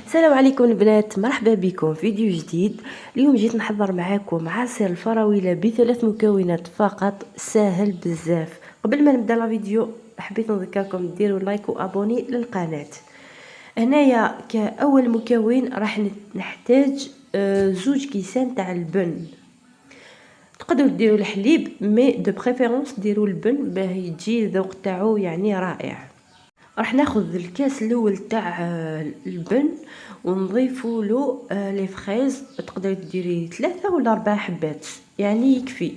السلام عليكم البنات، مرحبا بكم في فيديو جديد. اليوم جيت نحضر معاكم عصير الفراولة بثلاث مكونات فقط، ساهل بزاف. قبل ما نبدا الفيديو حبيت نذكركم ديروا لايك وابوني للقناه. هنايا كاول مكون راح نحتاج زوج كيسان تاع البن. تقدروا ديروا الحليب مي دو بريفيرونس ديروا البن باه يجي الذوق تاعو يعني رائع. راح ناخذ الكاس الاول تاع البن ونضيفوا له لي فريز. تقدري ديري 3 ولا 4 حبات يعني يكفي.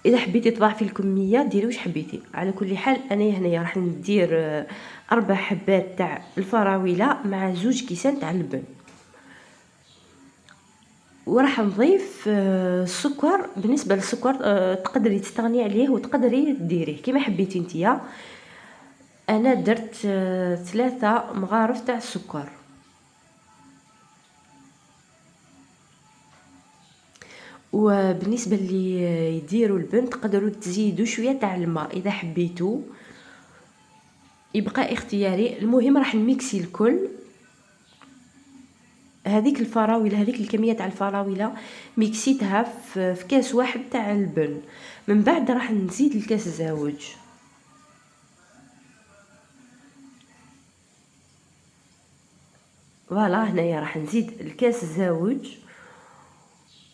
اذا حبيتي تضاعفي الكميه ديري واش حبيتي. على كل حال انا هنايا راح ندير 4 حبات تاع الفراوله مع زوج كيسان تاع البن. وراح نضيف السكر. بالنسبه للسكر تقدري تستغني عليه وتقدري ديريه كما حبيتي نتيا. انا درت 3 مغارف تاع السكر. وبالنسبه اللي يديروا البن تقدروا تزيدوا شويه تاع الماء اذا حبيتوا، يبقى اختياري. المهم راح نميكسي الكل. هذيك الفراوله، هذيك الكميه تاع الفراوله ميكسيتها في كاس واحد تاع البن. من بعد راح نزيد الكاس زاوج. فوالا هنايا راح نزيد الكاس زاوج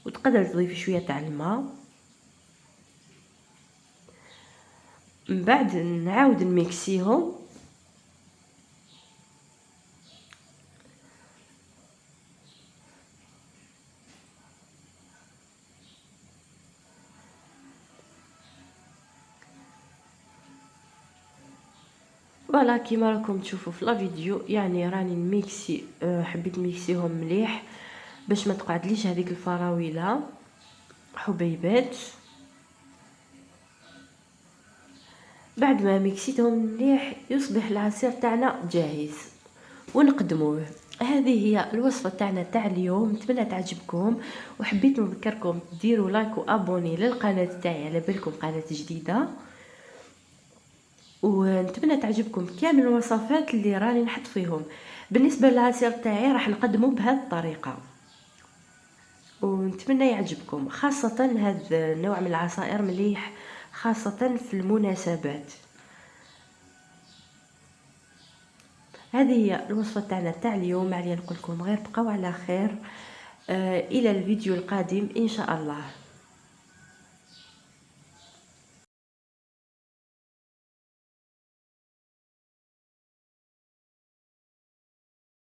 وتقدر تضيفي شويه تاع الماء. من بعد نعاود نميكسيهم. فوالا كيما راكم تشوفوا في لا فيديو يعني راني نميكسي. حبيت نميكسيهم مليح باش ما تقعدليش هذيك الفراوله حبيبات. بعد ما ميكسيتهم مليح يصبح العصير تاعنا جاهز ونقدموه. هذه هي الوصفه تاعنا تاع اليوم، نتمنى تعجبكم. وحبيت نذكركم ديروا لايك وابوني للقناه تاعي على بالكم قناه جديده. ونتمنى تعجبكم كامل الوصفات اللي راني نحط فيهم. بالنسبه للعصير تاعي راح نقدمه بهذه الطريقه ونتمنى يعجبكم، خاصه هذا النوع من العصائر مليح خاصه في المناسبات. هذه هي الوصفه تاعنا تاع اليوم. عليا نقول لكم غير بقاو على خير. الى الفيديو القادم ان شاء الله.